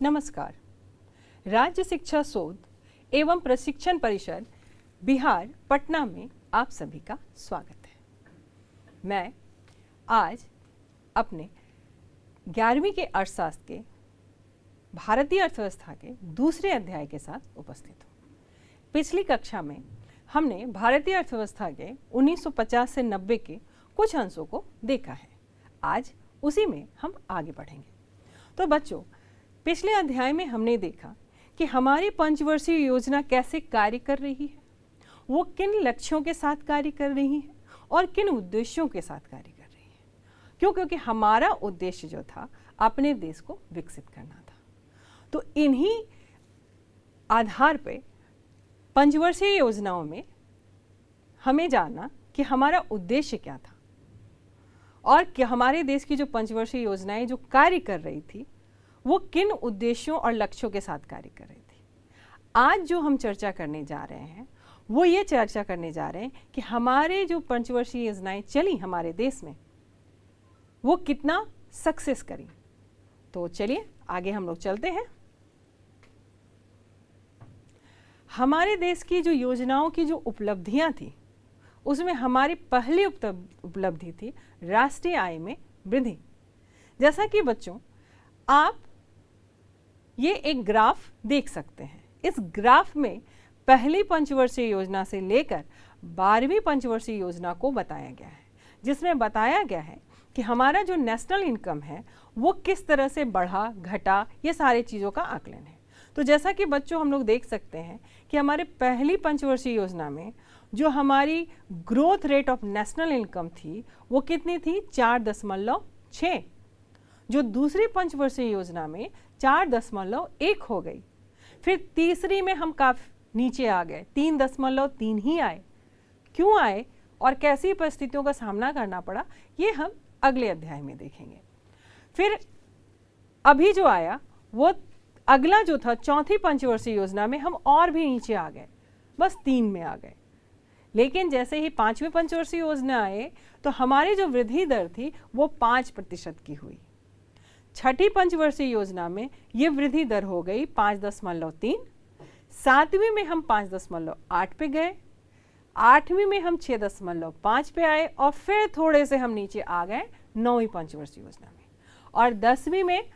नमस्कार। राज्य शिक्षा शोध एवं प्रशिक्षण परिषद बिहार पटना में आप सभी का स्वागत है। मैं आज अपने 11वीं के अर्थशास्त्र के भारतीय अर्थव्यवस्था के दूसरे अध्याय के साथ उपस्थित हूँ। पिछली कक्षा में हमने भारतीय अर्थव्यवस्था के 1950 से 90 के कुछ अंशों को देखा है। आज उसी में हम आगे बढ़ेंगे। तो बच्चों, पिछले अध्याय में हमने देखा कि हमारी पंचवर्षीय योजना कैसे कार्य कर रही है, वो किन लक्ष्यों के साथ कार्य कर रही है और किन उद्देश्यों के साथ कार्य कर रही है। क्योंकि हमारा उद्देश्य जो था अपने देश को विकसित करना था। तो इन्हीं आधार पे पंचवर्षीय योजनाओं में हमें जानना कि हमारा उद्देश्य क्या था और कि हमारे देश की जो पंचवर्षीय योजनाएं जो कार्य कर रही थी वो किन उद्देश्यों और लक्ष्यों के साथ कार्य कर रही थी। आज जो हम चर्चा करने जा रहे हैं वो ये चर्चा करने जा रहे हैं कि हमारे जो पंचवर्षीय योजनाएं चली हमारे देश में वो कितना सक्सेस करी। तो चलिए आगे हम लोग चलते हैं। हमारे देश की जो योजनाओं की जो उपलब्धियां थी उसमें हमारी पहली उपलब्धि थी राष्ट्रीय आय में वृद्धि। जैसा कि बच्चों आप ये एक ग्राफ देख सकते हैं। इस ग्राफ में पहली पंचवर्षीय योजना से लेकर 12वीं पंचवर्षीय योजना को बताया गया है, जिसमें बताया गया है कि हमारा जो नेशनल इनकम है वो किस तरह से बढ़ा घटा, ये सारी चीज़ों का आकलन है। तो जैसा कि बच्चों हम लोग देख सकते हैं कि हमारे पहली पंचवर्षीय योजना में जो हमारी growth rate of national income थी वो कितनी थी, 4.6। जो दूसरी पंचवर्षीय योजना में 4.1 हो गई। फिर तीसरी में हम काफी नीचे आ गए, 3.3 ही आए। क्यों आए और कैसी परिस्थितियों का सामना करना पड़ा ये हम अगले अध्याय में देखेंगे। फिर अभी जो आया वो अगला जो था चौथी पंचवर्षीय योजना में हम और भी नीचे आ गए, बस 3 में आ गए। लेकिन जैसे ही 5वीं पंचवर्षीय योजना आए तो हमारी जो वृद्धि दर थी वो 5% की हुई। छठी पंचवर्षीय योजना में ये वृद्धि दर हो गई 5.3। 7वीं में हम 5.8 पे गए, 8वीं में हम 6.5 पे आए और फिर थोड़े से हम नीचे आ गए 9वीं पंचवर्षीय योजना में। और 10वीं में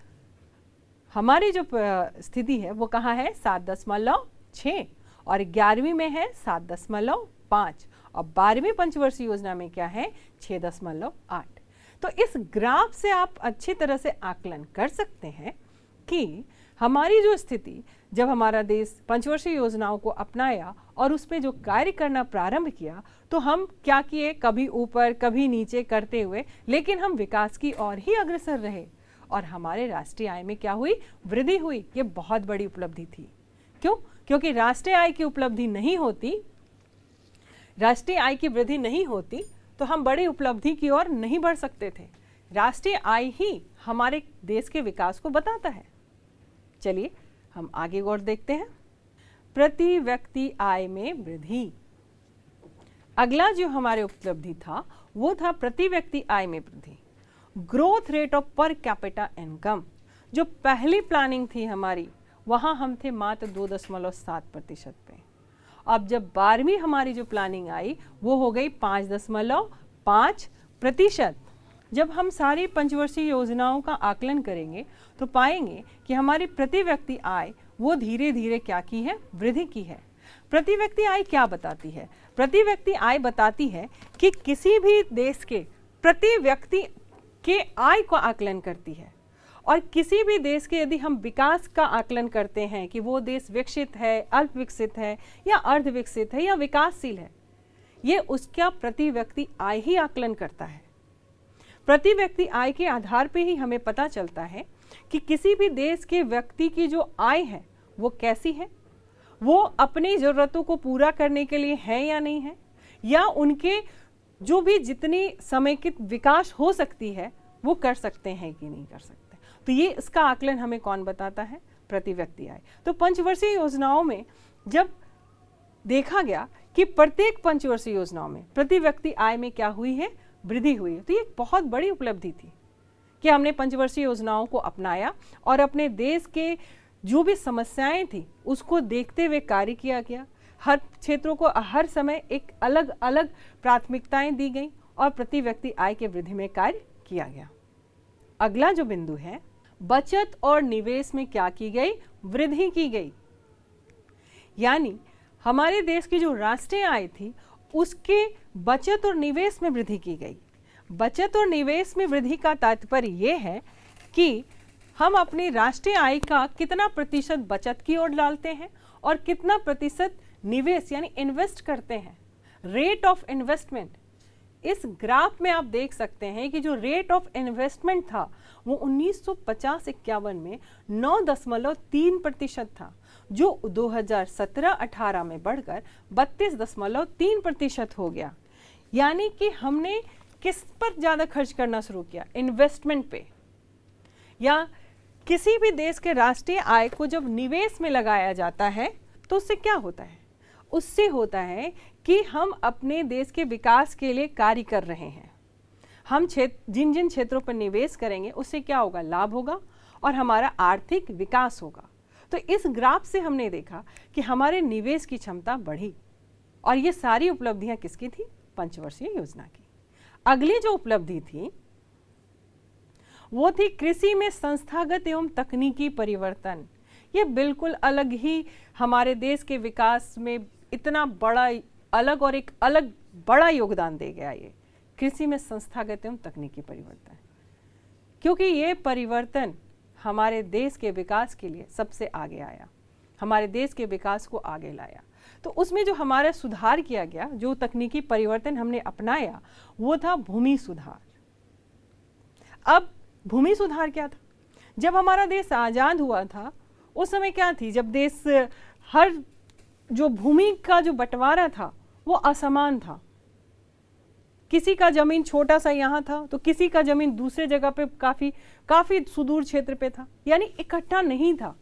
हमारी जो स्थिति है वो कहाँ है, 7.6 और 11वीं में है 7.5 और 12वीं पंचवर्षीय योजना में क्या है, 6.8। तो इस ग्राफ से आप अच्छी तरह से आकलन कर सकते हैं कि हमारी जो स्थिति, जब हमारा देश पंचवर्षीय योजनाओं को अपनाया और उस पर जो कार्य करना प्रारंभ किया तो हम क्या किए, कभी ऊपर कभी नीचे करते हुए, लेकिन हम विकास की ओर ही अग्रसर रहे और हमारे राष्ट्रीय आय में क्या हुई, वृद्धि हुई। ये बहुत बड़ी उपलब्धि थी। क्यों? क्योंकि राष्ट्रीय आय की उपलब्धि नहीं होती, राष्ट्रीय आय की वृद्धि नहीं होती तो हम बड़ी उपलब्धि की ओर नहीं बढ़ सकते थे। राष्ट्रीय आय ही हमारे देश के विकास को बताता है। चलिए हम आगे और देखते हैं। प्रति व्यक्ति आय में वृद्धि। अगला जो हमारे उपलब्धि था वो था प्रति व्यक्ति आय में वृद्धि, growth rate of per capita income. जो पहली प्लानिंग थी हमारी वहां हम थे मात्र 2.7% पे। अब जब 12वीं हमारी जो प्लानिंग आई वो हो गई 5.5%। जब हम सारी पंचवर्षीय योजनाओं का आकलन करेंगे तो पाएंगे कि हमारी प्रति व्यक्ति आय वो धीरे धीरे क्या की है, वृद्धि की है। प्रति व्यक्ति आय क्या बताती है? प्रति व्यक्ति आय बताती है कि किसी भी देश के प्रति व्यक्ति के आय को आकलन करती है। और किसी भी देश के यदि हम विकास का आकलन करते हैं कि वो देश विकसित है, अल्प विकसित है या अर्ध विकसित है या विकासशील है, ये उसका प्रति व्यक्ति आय ही आकलन करता है। प्रति व्यक्ति आय के आधार पे ही हमें पता चलता है कि किसी भी देश के व्यक्ति की जो आय है वो कैसी है, वो अपनी ज़रूरतों को पूरा करने के लिए है या नहीं है, या उनके जो भी जितनी समेकित विकास हो सकती है वो कर सकते हैं कि नहीं कर सकते। तो ये इसका आकलन हमें कौन बताता है, प्रति व्यक्ति आय। तो पंचवर्षीय योजनाओं में जब देखा गया कि प्रत्येक पंचवर्षीय योजनाओं में प्रति व्यक्ति आय में क्या हुई है, वृद्धि हुई है, तो ये बहुत बड़ी उपलब्धि थी कि हमने पंचवर्षीय योजनाओं को अपनाया और अपने देश के जो भी समस्याएं थी उसको देखते हुए कार्य किया गया। हर क्षेत्रों को हर समय एक अलग अलग प्राथमिकताएं दी गई और प्रति व्यक्ति आय के वृद्धि में कार्य किया गया। अगला जो बिंदु है, बचत और निवेश में क्या की गई? वृद्धि की गई। यानी हमारे देश की जो राष्ट्रीय आय थी उसके बचत और निवेश में वृद्धि की गई। बचत और निवेश में वृद्धि का तात्पर्य यह है कि हम अपनी राष्ट्रीय आय का कितना प्रतिशत बचत की ओर डालते हैं और कितना प्रतिशत निवेश यानी इन्वेस्ट करते हैं। रेट ऑफ इन्वेस्टमेंट, इस ग्राफ में आप देख सकते हैं कि जो रेट ऑफ इन्वेस्टमेंट था वो 1950-51 में 9.3% था, जो 2017-18 में बढ़कर 32.3% हो गया। यानी कि हमने किस पर ज़्यादा खर्च करना शुरू किया? इन्वेस्टमेंट पे। या किसी भी देश के राष्ट्रीय आय को जब निवेश में लगाया जाता है तो उससे क्या होता है? उससे होता है कि हम अपने देश के विकास के लिए कार्य कर रहे हैं। हम जिन जिन क्षेत्रों पर निवेश करेंगे उससे क्या होगा? लाभ होगा और हमारा आर्थिक विकास होगा। तो इस ग्राफ से हमने देखा कि हमारे निवेश की क्षमता बढ़ी और ये सारी उपलब्धियां किसकी थी? पंचवर्षीय योजना की। अगली जो उपलब्धि थी वो थी कृषि में संस्थागत एवं तकनीकी परिवर्तन। ये बिल्कुल अलग ही हमारे देश के विकास में इतना बड़ा अलग और एक अलग बड़ा योगदान दे गया ये कृषि में संस्थागत एवं तकनीकी परिवर्तन, क्योंकि ये परिवर्तन हमारे देश के विकास के लिए सबसे आगे आया, हमारे देश के विकास को आगे लाया। तो उसमें जो हमारा सुधार किया गया, जो तकनीकी परिवर्तन हमने अपनाया, वो था भूमि सुधार। अब भूमि सुधार क्या था? जब हमारा देश आज़ाद हुआ था उस समय क्या थी? जब देश हर जो भूमि का जो बंटवारा था वो असमान था। किसी का जमीन छोटा सा यहाँ था तो किसी का जमीन दूसरे जगह पे काफी सुदूर क्षेत्र पे था, यानी इकट्ठा नहीं था।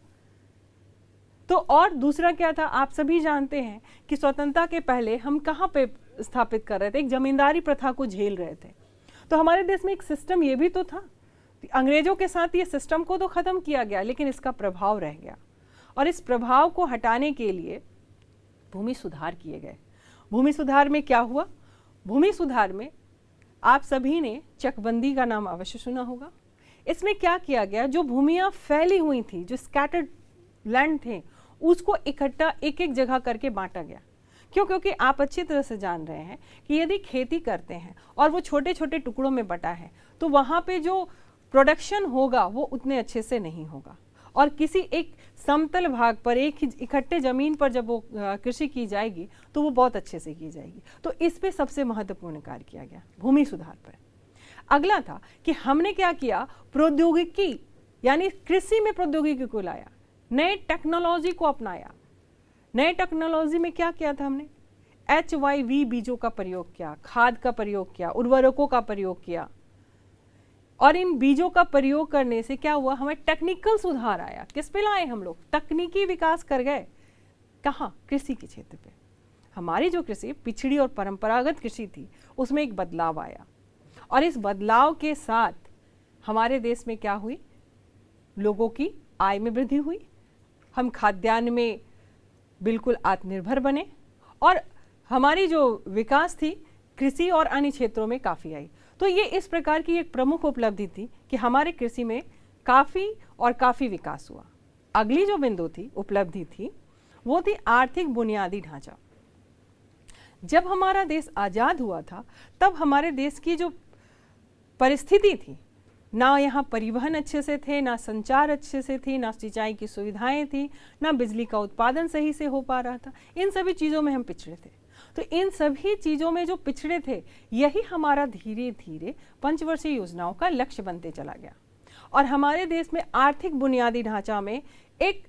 तो और दूसरा क्या था? आप सभी जानते हैं कि स्वतंत्रता के पहले हम कहाँ पे स्थापित कर रहे थे? एक जमींदारी प्रथा को झेल रहे थे। तो हमारे देश में एक सिस्टम ये भी तो था। अंग्रेजों के साथ ये सिस्टम को तो खत्म किया गया, लेकिन इसका प्रभाव रह गया और इस प्रभाव को हटाने के लिए भूमि सुधार किए गए। भूमि सुधार में क्या हुआ? भूमि सुधार में आप सभी ने चकबंदी का नाम अवश्य सुना होगा। इसमें क्या किया गया? जो भूमियां फैली हुई थी, जो स्कैटर्ड लैंड थे, उसको इकट्ठा एक एक जगह करके बांटा गया। क्यों? क्योंकि आप अच्छी तरह से जान रहे हैं कि यदि खेती करते हैं और वो छोटे छोटे टुकड़ों में बटा है तो वहाँ पे जो प्रोडक्शन होगा वो उतने अच्छे से नहीं होगा, और किसी एक समतल भाग पर एक ही इकट्ठे जमीन पर जब वो कृषि की जाएगी तो वो बहुत अच्छे से की जाएगी। तो इस पे सबसे महत्वपूर्ण कार्य किया गया भूमि सुधार पर। अगला था कि हमने क्या किया? प्रौद्योगिकी यानी कृषि में प्रौद्योगिकी को लाया, नए टेक्नोलॉजी को अपनाया। नए टेक्नोलॉजी में क्या किया था हमने? HYV बीजों का प्रयोग किया, खाद का प्रयोग किया, उर्वरकों का प्रयोग किया, और इन बीजों का प्रयोग करने से क्या हुआ? हमें टेक्निकल सुधार आया। किस पे लाए हम लोग? तकनीकी विकास कर गए। कहाँ? कृषि के क्षेत्र पे। हमारी जो कृषि पिछड़ी और परंपरागत कृषि थी उसमें एक बदलाव आया, और इस बदलाव के साथ हमारे देश में क्या हुई? लोगों की आय में वृद्धि हुई, हम खाद्यान्न में बिल्कुल आत्मनिर्भर बने, और हमारी जो विकास थी कृषि और अन्य क्षेत्रों में काफ़ी आई। तो ये इस प्रकार की एक प्रमुख उपलब्धि थी कि हमारे कृषि में काफ़ी विकास हुआ। अगली जो बिंदु थी, उपलब्धि थी, वो थी आर्थिक बुनियादी ढांचा। जब हमारा देश आज़ाद हुआ था तब हमारे देश की जो परिस्थिति थी, ना यहाँ परिवहन अच्छे से थे, ना संचार अच्छे से थी, ना सिंचाई की सुविधाएं थी, ना बिजली का उत्पादन सही से हो पा रहा था। इन सभी चीज़ों में हम पिछड़े थे। तो इन सभी चीज़ों में जो पिछड़े थे, यही हमारा धीरे धीरे पंचवर्षीय योजनाओं का लक्ष्य बनते चला गया, और हमारे देश में आर्थिक बुनियादी ढांचा में एक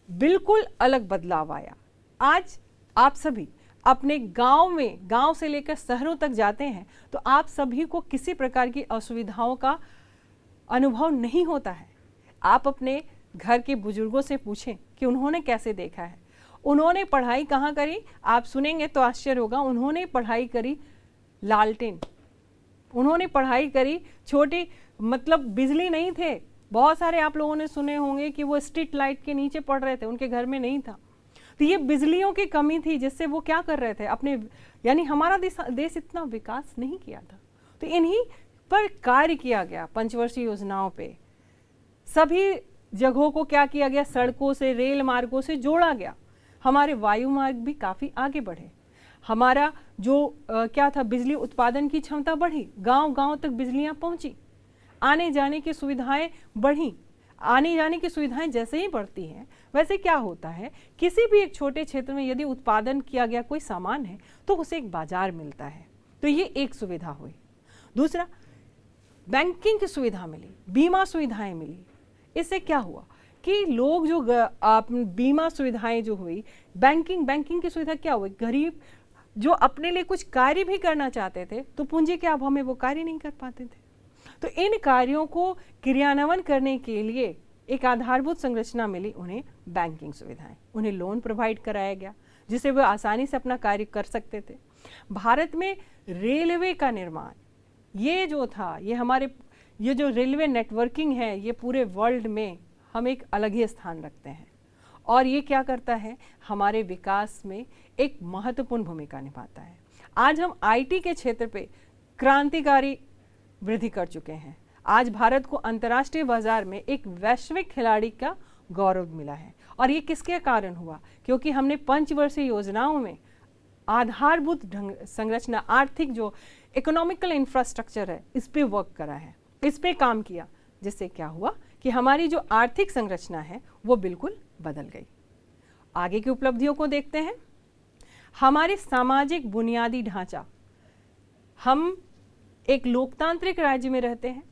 बिल्कुल अलग बदलाव आया। आज आप सभी अपने गांव से लेकर शहरों तक जाते हैं तो आप सभी को किसी प्रकार की असुविधाओं का अनुभव नहीं होता है। आप अपने घर के बुजुर्गों से पूछें कि उन्होंने कैसे देखा है। उन्होंने पढ़ाई कहाँ करी? आप सुनेंगे तो आश्चर्य होगा, उन्होंने पढ़ाई करी लालटेन, उन्होंने पढ़ाई करी छोटी, मतलब बिजली नहीं थे बहुत सारे आप लोगों ने सुने होंगे कि वो स्ट्रीट लाइट के नीचे पड़ रहे थे, उनके घर में नहीं था। तो ये बिजलियों की कमी थी जिससे वो क्या कर रहे थे अपने, यानी हमारा देश इतना विकास नहीं किया था। तो इन्हीं पर कार्य किया गया, पंचवर्षीय योजनाओं पे सभी जगहों को क्या किया गया, सड़कों से, रेल मार्गों से जोड़ा गया। हमारे वायु मार्ग भी काफ़ी आगे बढ़े। हमारा जो क्या था, बिजली उत्पादन की क्षमता बढ़ी, गांव गांव तक बिजलियां पहुंची, आने जाने की सुविधाएं बढ़ी। आने जाने की सुविधाएं जैसे ही बढ़ती हैं वैसे क्या होता है, किसी भी एक छोटे क्षेत्र में यदि उत्पादन किया गया कोई सामान है तो उसे एक बाजार मिलता है। तो ये एक सुविधा हुई। दूसरा, बैंकिंग की सुविधा मिली, बीमा सुविधाएं मिली। इससे क्या हुआ कि लोग जो बीमा सुविधाएं जो हुई, बैंकिंग की सुविधा क्या हुई, गरीब जो अपने लिए कुछ कार्य भी करना चाहते थे तो पूंजी के अभाव में वो कार्य नहीं कर पाते थे। तो इन कार्यों को क्रियान्वयन करने के लिए एक आधारभूत संरचना मिली उन्हें, बैंकिंग सुविधाएं। उन्हें लोन प्रोवाइड कराया गया जिससे वे आसानी से अपना कार्य कर सकते थे। भारत में रेलवे का निर्माण, ये जो था, ये जो रेलवे नेटवर्किंग है, ये पूरे वर्ल्ड में हम एक अलग ही स्थान रखते हैं और ये क्या करता है, हमारे विकास में एक महत्वपूर्ण भूमिका निभाता है। आज हम आईटी के क्षेत्र पे क्रांतिकारी वृद्धि कर चुके हैं। आज भारत को अंतर्राष्ट्रीय बाजार में एक वैश्विक खिलाड़ी का गौरव मिला है और ये किसके कारण हुआ, क्योंकि हमने पंचवर्षीय योजनाओं में आधारभूत संरचना, आर्थिक जो इकोनॉमिकल इंफ्रास्ट्रक्चर है, इस पे वर्क करा है, इस पे काम किया, जिससे क्या हुआ कि हमारी जो आर्थिक संरचना है वो बिल्कुल बदल गई। आगे की उपलब्धियों को देखते हैं। हमारे सामाजिक बुनियादी ढांचा, हम एक लोकतांत्रिक राज्य में रहते हैं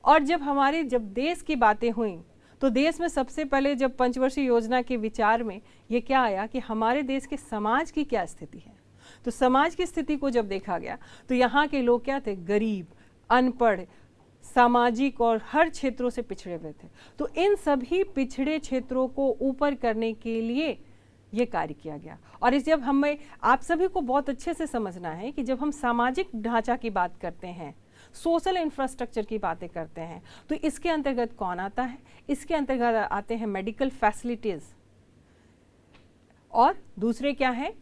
और जब देश की बातें हुई तो देश में सबसे पहले जब पंचवर्षीय योजना के विचार में ये क्या आया कि हमारे देश के समाज की क्या स्थिति है। तो समाज की स्थिति को जब देखा गया तो यहाँ के लोग क्या थे, गरीब, अनपढ़, सामाजिक और हर क्षेत्रों से पिछड़े हुए थे। तो इन सभी पिछड़े क्षेत्रों को ऊपर करने के लिए ये कार्य किया गया। और जब हमें, आप सभी को बहुत अच्छे से समझना है कि जब हम सामाजिक ढांचा की बात करते हैं, सोशल इंफ्रास्ट्रक्चर की बातें करते हैं, तो इसके अंतर्गत कौन आता है, इसके अंतर्गत आते हैं मेडिकल फैसिलिटीज और दूसरे क्या है,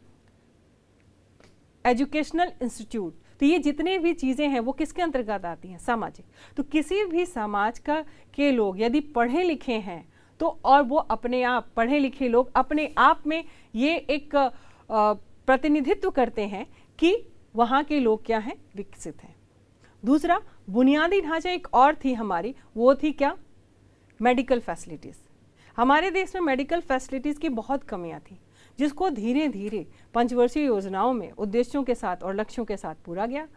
एजुकेशनल इंस्टीट्यूट। तो ये जितने भी चीज़ें हैं वो किसके अंतर्गत आती हैं, सामाजिक। तो किसी भी समाज के लोग यदि पढ़े लिखे हैं तो, और वो अपने आप, पढ़े लिखे लोग अपने आप में ये एक प्रतिनिधित्व करते हैं कि वहाँ के लोग क्या हैं, विकसित हैं। दूसरा, बुनियादी ढांचा एक और थी हमारी, वो थी क्या, मेडिकल फैसिलिटीज़। हमारे देश में मेडिकल फैसिलिटीज़ की बहुत कमियां थी, जिसको धीरे धीरे पंचवर्षीय योजनाओं में उद्देश्यों के साथ और लक्ष्यों के साथ पूरा गया।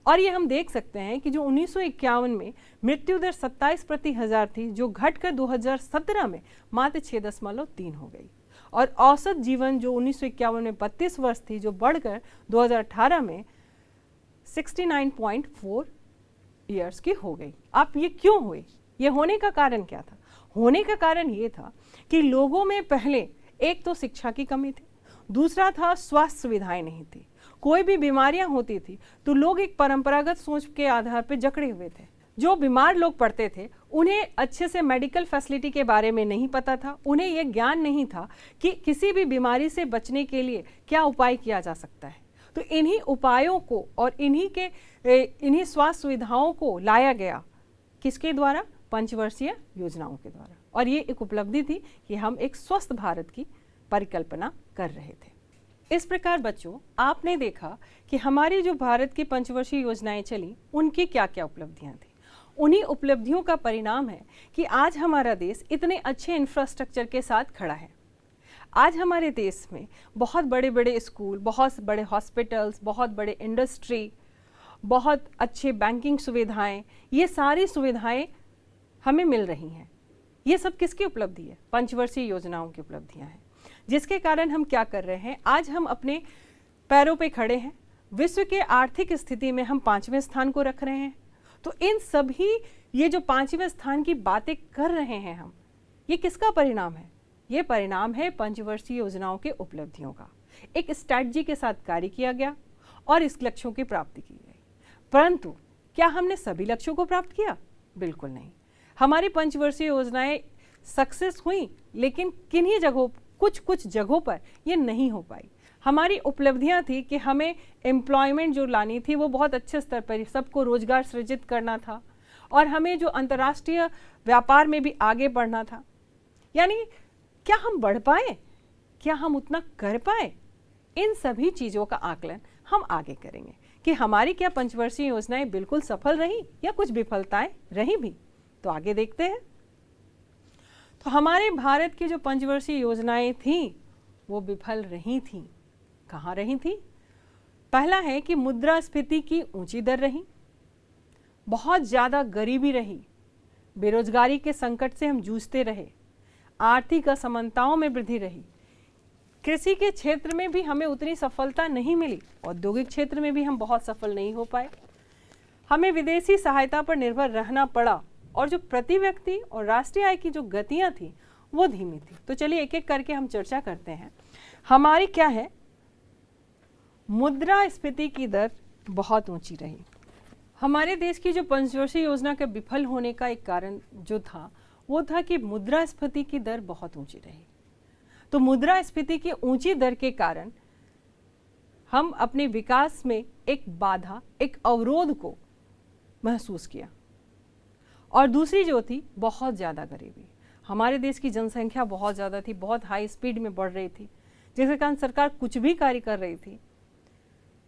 और ये हम देख सकते हैं कि जो 1951 में मृत्यु दर 27 प्रति हजार थी, जो घटकर 2017 में मात्र 6.3 हो गई। और औसत जीवन जो 1951 में 32 वर्ष थी, जो बढ़कर 2018 में 69.4 ईयर्स की हो गई। अब ये क्यों हुई, ये होने का कारण क्या था? होने का कारण ये था कि लोगों में पहले एक तो शिक्षा की कमी थी, दूसरा था स्वास्थ्य सुविधाएं नहीं थी। कोई भी बीमारियां होती थी तो लोग एक परंपरागत सोच के आधार पर जकड़े हुए थे। जो बीमार लोग पड़ते थे उन्हें अच्छे से मेडिकल फैसिलिटी के बारे में नहीं पता था, उन्हें यह ज्ञान नहीं था कि किसी भी बीमारी से बचने के लिए क्या उपाय किया जा सकता है। तो इन्हीं उपायों को और इन्हीं स्वास्थ्य सुविधाओं को लाया गया, किसके द्वारा? पंचवर्षीय योजनाओं के द्वारा। और ये एक उपलब्धि थी कि हम एक स्वस्थ भारत की परिकल्पना कर रहे थे। इस प्रकार बच्चों, आपने देखा कि हमारी जो भारत की पंचवर्षीय योजनाएं चली, उनकी क्या क्या उपलब्धियां थी। उन्हीं उपलब्धियों का परिणाम है कि आज हमारा देश इतने अच्छे इंफ्रास्ट्रक्चर के साथ खड़ा है। आज हमारे देश में बहुत बड़े बड़े स्कूल, बहुत बड़े हॉस्पिटल्स, बहुत बड़े इंडस्ट्री, बहुत अच्छे बैंकिंग सुविधाएं, ये सारी सुविधाएं हमें मिल रही हैं। ये सब किसकी उपलब्धि है? पंचवर्षीय योजनाओं की उपलब्धियां हैं, जिसके कारण हम क्या कर रहे हैं, आज हम अपने पैरों पे खड़े हैं। विश्व के आर्थिक स्थिति में हम 5वें स्थान को रख रहे हैं। तो इन सभी ये जो 5वें स्थान की बातें कर रहे हैं हम, ये किसका परिणाम है? ये परिणाम है पंचवर्षीय योजनाओं के उपलब्धियों का। एक स्ट्रैटेजी के साथ कार्य किया गया और इस लक्ष्यों की प्राप्ति की गई। परंतु क्या हमने सभी लक्ष्यों को प्राप्त किया? बिल्कुल नहीं। हमारी पंचवर्षीय योजनाएं सक्सेस हुई, लेकिन किन्हीं जगहों, कुछ जगहों पर ये नहीं हो पाई। हमारी उपलब्धियां थी कि हमें एम्प्लॉयमेंट जो लानी थी वो बहुत अच्छे स्तर पर, सबको रोजगार सृजित करना था और हमें जो अंतर्राष्ट्रीय व्यापार में भी आगे बढ़ना था। यानी क्या हम बढ़ पाए, क्या हम उतना कर पाए, इन सभी चीज़ों का आकलन हम आगे करेंगे कि हमारी क्या पंचवर्षीय योजनाएं बिल्कुल सफल रही या कुछ विफलताएं रही भी। तो आगे देखते हैं। तो हमारे भारत की जो पंचवर्षीय योजनाएं थी वो विफल रही थी। कहाँ रही थी? पहला है कि मुद्रास्फीति की ऊंची दर रही, बहुत ज़्यादा गरीबी रही, बेरोजगारी के संकट से हम जूझते रहे, आर्थिक असमानताओं में वृद्धि रही, कृषि के क्षेत्र में भी हमें उतनी सफलता नहीं मिली, औद्योगिक क्षेत्र में भी हम बहुत सफल नहीं हो पाए, हमें विदेशी सहायता पर निर्भर रहना पड़ा और जो प्रति व्यक्ति और राष्ट्रीय आय की जो गतियां थी वो धीमी थी। तो चलिए एक एक करके हम चर्चा करते हैं। हमारी क्या है, मुद्रास्फीति की दर बहुत ऊंची रही। हमारे देश की जो पंचवर्षीय योजना के विफल होने का एक कारण जो था वो था कि मुद्रास्फीति की दर बहुत ऊंची रही। तो मुद्रास्फीति की ऊंची दर के कारण हम अपने विकास में एक बाधा, एक अवरोध को महसूस किया। और दूसरी जो थी, बहुत ज़्यादा गरीबी। हमारे देश की जनसंख्या बहुत ज़्यादा थी, बहुत हाई स्पीड में बढ़ रही थी, जिसके कारण सरकार कुछ भी कार्य कर रही थी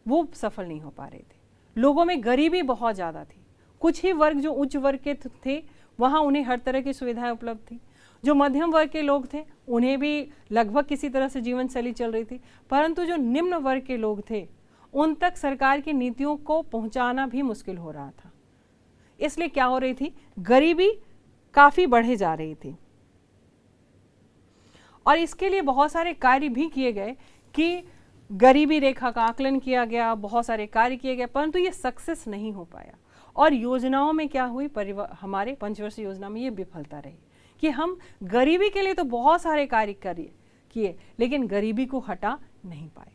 वो सफल नहीं हो पा रहे थे। लोगों में गरीबी बहुत ज़्यादा थी। कुछ ही वर्ग जो उच्च वर्ग के थे वहाँ उन्हें हर तरह की सुविधाएं उपलब्ध थी। जो मध्यम वर्ग के लोग थे उन्हें भी लगभग किसी तरह से जीवन शैली चल रही थी, परंतु जो निम्न वर्ग के लोग थे उन तक सरकार की नीतियों को पहुंचाना भी मुश्किल हो रहा था। इसलिए क्या हो रही थी, गरीबी काफ़ी बढ़े जा रही थी। और इसके लिए बहुत सारे कार्य भी किए गए कि गरीबी रेखा का आकलन किया गया, बहुत सारे कार्य किए गए, परंतु ये सक्सेस नहीं हो पाया। और योजनाओं में क्या हुई, हमारे पंचवर्षीय योजना में ये विफलता रही कि हम गरीबी के लिए तो बहुत सारे कार्य किए लेकिन गरीबी को हटा नहीं पाए।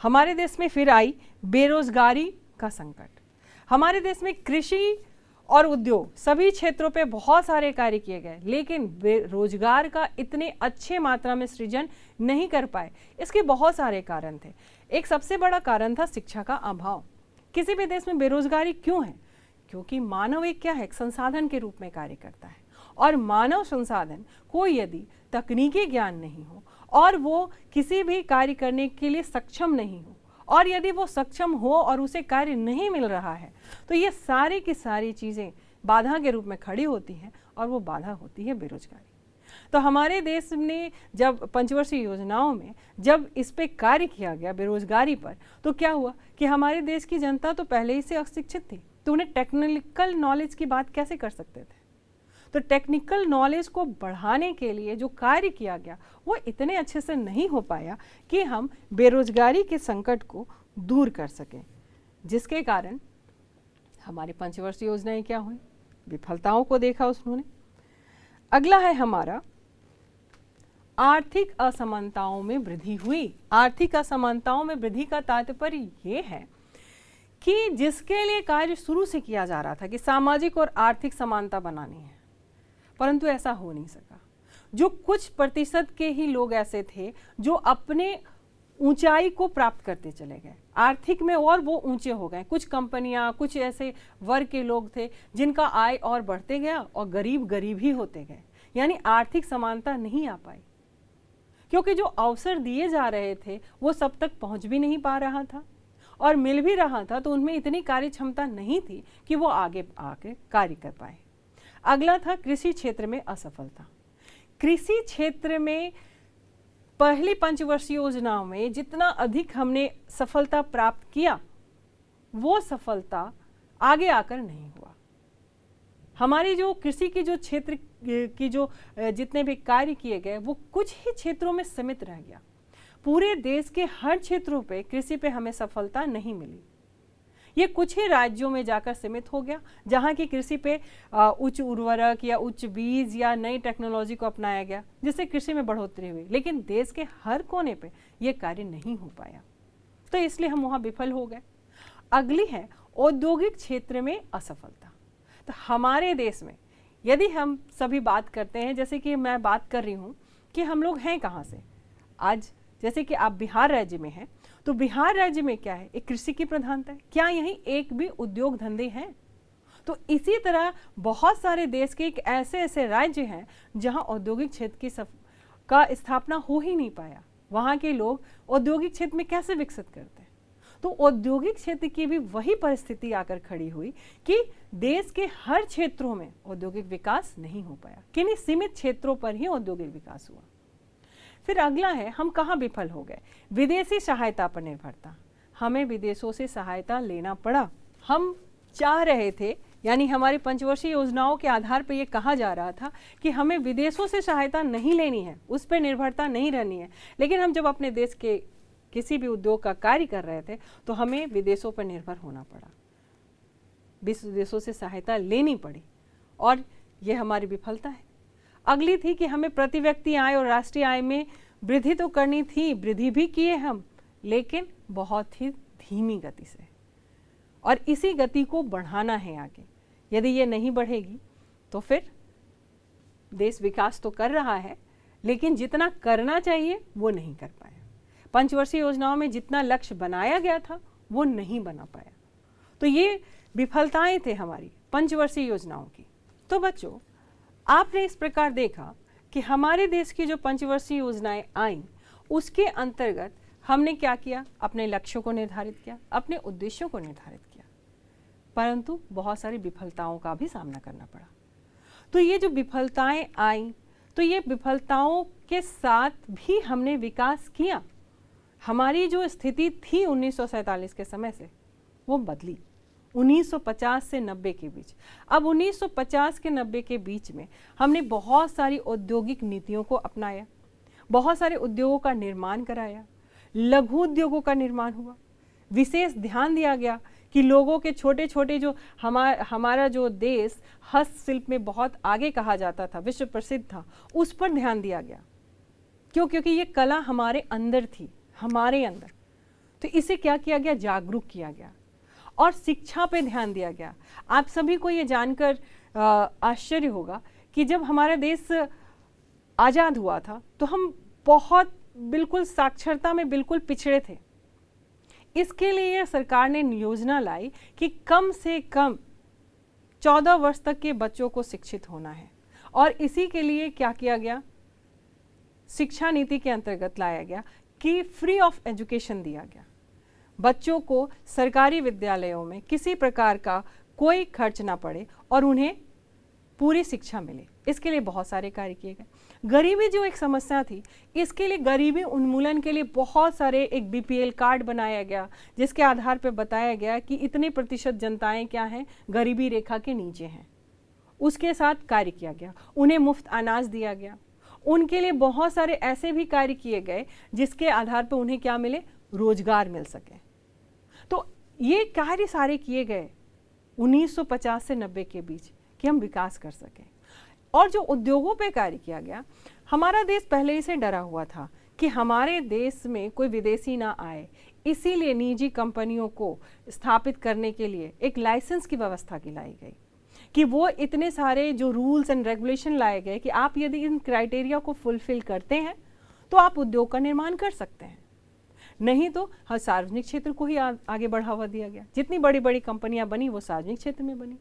हमारे देश में फिर आई बेरोजगारी का संकट। हमारे देश में कृषि और उद्योग सभी क्षेत्रों पे बहुत सारे कार्य किए गए, लेकिन रोजगार का इतने अच्छे मात्रा में सृजन नहीं कर पाए। इसके बहुत सारे कारण थे। एक सबसे बड़ा कारण था शिक्षा का अभाव। किसी भी देश में बेरोजगारी क्यों है? क्योंकि मानव एक क्या है, एक संसाधन के रूप में कार्य करता है, और मानव संसाधन को यदि तकनीकी ज्ञान नहीं हो और वो किसी भी कार्य करने के लिए सक्षम नहीं हो, और यदि वो सक्षम हो और उसे कार्य नहीं मिल रहा है, तो ये सारी की सारी चीज़ें बाधा के रूप में खड़ी होती हैं, और वो बाधा होती है बेरोजगारी। तो हमारे देश ने जब पंचवर्षीय योजनाओं में जब इस पे कार्य किया गया बेरोजगारी पर, तो क्या हुआ कि हमारे देश की जनता तो पहले ही से अशिक्षित थी, तो उन्हें टेक्निकल नॉलेज की बात कैसे कर सकते थे। तो टेक्निकल नॉलेज को बढ़ाने के लिए जो कार्य किया गया वो इतने अच्छे से नहीं हो पाया कि हम बेरोजगारी के संकट को दूर कर सकें, जिसके कारण हमारी पंचवर्षीय योजनाएं क्या हुई, विफलताओं को देखा उन्होंने। अगला है हमारा आर्थिक असमानताओं में वृद्धि हुई। आर्थिक असमानताओं में वृद्धि का तात्पर्य ये है कि जिसके लिए कार्य शुरू से किया जा रहा था कि सामाजिक और आर्थिक समानता बनानी है, परंतु ऐसा हो नहीं सका। जो कुछ प्रतिशत के ही लोग ऐसे थे जो अपने ऊंचाई को प्राप्त करते चले गए आर्थिक में, और वो ऊंचे हो गए। कुछ कंपनियां, कुछ ऐसे वर्ग के लोग थे जिनका आय और बढ़ते गया और गरीब गरीब ही होते गए। यानी आर्थिक समानता नहीं आ पाई, क्योंकि जो अवसर दिए जा रहे थे वो सब तक पहुंच भी नहीं पा रहा था, और मिल भी रहा था तो उनमें इतनी कार्य क्षमता नहीं थी कि वो आगे आके कार्य कर पाए। अगला था कृषि क्षेत्र में असफलता। कृषि क्षेत्र में पहली पंचवर्षीय योजनाओं में जितना अधिक हमने सफलता प्राप्त किया, वो सफलता आगे आकर नहीं हुआ। हमारी जो कृषि की जो क्षेत्र की जो जितने भी कार्य किए गए वो कुछ ही क्षेत्रों में सीमित रह गया। पूरे देश के हर क्षेत्रों पे कृषि पे हमें सफलता नहीं मिली। ये कुछ ही राज्यों में जाकर सीमित हो गया, जहाँ की कृषि पे उच्च उर्वरक या उच्च बीज या नई टेक्नोलॉजी को अपनाया गया, जिससे कृषि में बढ़ोतरी हुई, लेकिन देश के हर कोने पे ये कार्य नहीं हो पाया, तो इसलिए हम वहाँ विफल हो गए। अगली है औद्योगिक क्षेत्र में असफलता। तो हमारे देश में यदि हम सभी बात करते हैं, जैसे कि मैं बात कर रही हूँ कि हम लोग हैं कहाँ से, आज जैसे कि आप बिहार राज्य में हैं, तो बिहार राज्य में क्या है, एक कृषि की प्रधानता है। क्या यहीं एक भी उद्योग धंधे हैं? तो इसी तरह बहुत सारे देश के एक ऐसे ऐसे राज्य हैं जहां औद्योगिक क्षेत्र का स्थापना हो ही नहीं पाया। वहां के लोग औद्योगिक क्षेत्र में कैसे विकसित करते हैं? तो औद्योगिक क्षेत्र की भी वही परिस्थिति आकर खड़ी हुई कि देश के हर क्षेत्रों में औद्योगिक विकास नहीं हो पाया, किन्हीं सीमित क्षेत्रों पर ही औद्योगिक विकास हुआ। फिर अगला है, हम कहाँ विफल हो गए? विदेशी सहायता पर निर्भरता। हमें विदेशों से सहायता लेना पड़ा। हम चाह रहे थे, यानी हमारी पंचवर्षीय योजनाओं के आधार पर यह कहा जा रहा था कि हमें विदेशों से सहायता नहीं लेनी है, उस पर निर्भरता नहीं रहनी है। लेकिन हम जब अपने देश के किसी भी उद्योग का कार्य कर रहे थे तो हमें विदेशों पर निर्भर होना पड़ा, विदेशों से सहायता लेनी पड़ी, और यह हमारी विफलता है। अगली थी कि हमें प्रति व्यक्ति आय और राष्ट्रीय आय में वृद्धि तो करनी थी, वृद्धि भी किए हम, लेकिन बहुत ही धीमी गति से, और इसी गति को बढ़ाना है आगे। यदि ये नहीं बढ़ेगी तो फिर देश विकास तो कर रहा है, लेकिन जितना करना चाहिए वो नहीं कर पाया। पंचवर्षीय योजनाओं में जितना लक्ष्य बनाया गया था वो नहीं बना पाया। तो ये विफलताएं थे हमारी पंचवर्षीय योजनाओं की। तो बच्चों, आपने इस प्रकार देखा कि हमारे देश की जो पंचवर्षीय योजनाएं आईं, उसके अंतर्गत हमने क्या किया? अपने लक्ष्यों को निर्धारित किया, अपने उद्देश्यों को निर्धारित किया, परंतु बहुत सारी विफलताओं का भी सामना करना पड़ा। तो ये जो विफलताएं आईं, तो ये विफलताओं के साथ भी हमने विकास किया। हमारी जो स्थिति थी 1947 के समय से, वो बदली 1950 से 90 के बीच। अब 1950 के 90 के बीच में हमने बहुत सारी औद्योगिक नीतियों को अपनाया, बहुत सारे उद्योगों का निर्माण कराया, लघु उद्योगों का निर्माण हुआ, विशेष ध्यान दिया गया कि लोगों के छोटे छोटे जो हमारा जो देश हस्तशिल्प में बहुत आगे कहा जाता था, विश्व प्रसिद्ध था, उस पर ध्यान दिया गया। क्योंकि ये कला हमारे अंदर थी, हमारे अंदर। तो इसे क्या किया गया? जागरूक किया गया, और शिक्षा पे ध्यान दिया गया। आप सभी को ये जानकर आश्चर्य होगा कि जब हमारा देश आज़ाद हुआ था तो हम बहुत बिल्कुल साक्षरता में बिल्कुल पिछड़े थे। इसके लिए सरकार ने योजना लाई कि कम से कम 14 वर्ष तक के बच्चों को शिक्षित होना है, और इसी के लिए क्या किया गया? शिक्षा नीति के अंतर्गत लाया गया कि फ्री ऑफ एजुकेशन दिया गया। बच्चों को सरकारी विद्यालयों में किसी प्रकार का कोई खर्च ना पड़े और उन्हें पूरी शिक्षा मिले। इसके लिए बहुत सारे कार्य किए गए। गरीबी जो एक समस्या थी, इसके लिए गरीबी उन्मूलन के लिए बहुत सारे एक बीपीएल कार्ड बनाया गया, जिसके आधार पर बताया गया कि इतने प्रतिशत जनताएं क्या हैं, गरीबी रेखा के नीचे हैं। उसके साथ कार्य किया गया, उन्हें मुफ्त अनाज दिया गया। उनके लिए बहुत सारे ऐसे भी कार्य किए गए जिसके आधार पर उन्हें क्या मिले? रोजगार मिल सके। तो ये कार्य सारे किए गए 1950 से 90 के बीच कि हम विकास कर सकें। और जो उद्योगों पे कार्य किया गया, हमारा देश पहले ही से डरा हुआ था कि हमारे देश में कोई विदेशी ना आए, इसीलिए निजी कंपनियों को स्थापित करने के लिए एक लाइसेंस की व्यवस्था की लाई गई कि वो इतने सारे जो रूल्स एंड रेगुलेशन लाए गए कि आप यदि इन क्राइटेरिया को फुलफिल करते हैं तो आप उद्योग का निर्माण कर सकते हैं, नहीं तो हर सार्वजनिक क्षेत्र को ही आगे बढ़ावा दिया गया। जितनी बड़ी बड़ी कंपनियां बनी वो सार्वजनिक क्षेत्र में बनी।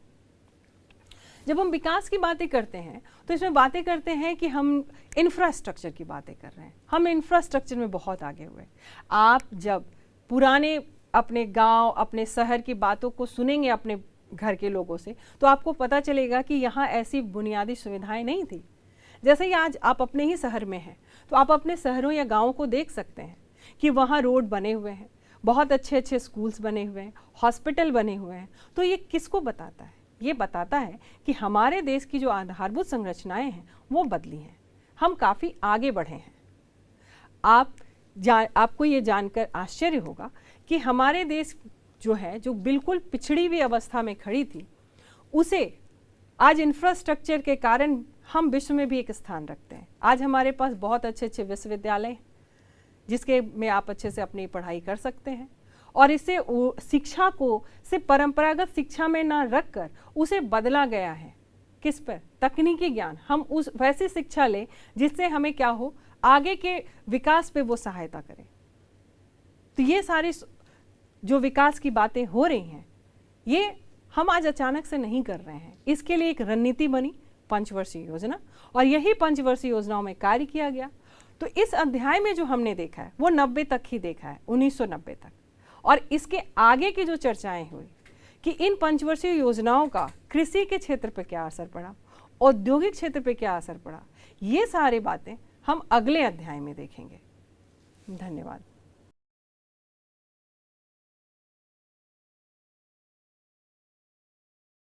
जब हम विकास की बातें करते हैं तो इसमें बातें करते हैं कि हम इंफ्रास्ट्रक्चर की बातें कर रहे हैं। हम इंफ्रास्ट्रक्चर में बहुत आगे हुए। आप जब पुराने अपने गांव, अपने शहर की बातों को सुनेंगे अपने घर के लोगों से, तो आपको पता चलेगा कि यहाँ ऐसी बुनियादी सुविधाएं नहीं थी। जैसे ही आज आप अपने ही शहर में हैं, तो आप अपने शहरों या गाँवों को देख सकते हैं कि वहाँ रोड बने हुए हैं, बहुत अच्छे अच्छे स्कूल्स बने हुए हैं, हॉस्पिटल बने हुए हैं। तो ये किसको बताता है? ये बताता है कि हमारे देश की जो आधारभूत संरचनाएं हैं वो बदली हैं, हम काफ़ी आगे बढ़े हैं। आपको ये जानकर आश्चर्य होगा कि हमारे देश जो है, जो बिल्कुल पिछड़ी हुई अवस्था में खड़ी थी, उसे आज इंफ्रास्ट्रक्चर के कारण हम विश्व में भी एक स्थान रखते हैं। आज हमारे पास बहुत अच्छे अच्छे विश्वविद्यालय हैं जिसके में आप अच्छे से अपनी पढ़ाई कर सकते हैं, और इसे शिक्षा को सिर्फ परंपरागत शिक्षा में ना रखकर उसे बदला गया है किस पर? तकनीकी ज्ञान। हम उस वैसी शिक्षा लें जिससे हमें क्या हो, आगे के विकास पे वो सहायता करे। तो ये सारी जो विकास की बातें हो रही हैं, ये हम आज अचानक से नहीं कर रहे हैं। इसके लिए एक रणनीति बनी, पंचवर्षीय योजना, और यही पंचवर्षीय योजनाओं में कार्य किया गया। तो इस अध्याय में जो हमने देखा है वो 90 तक ही देखा है, 1990 तक। और इसके आगे की जो चर्चाएं हुई कि इन पंचवर्षीय योजनाओं का कृषि के क्षेत्र पर क्या असर पड़ा, औद्योगिक क्षेत्र पर क्या असर पड़ा, ये सारी बातें हम अगले अध्याय में देखेंगे। धन्यवाद।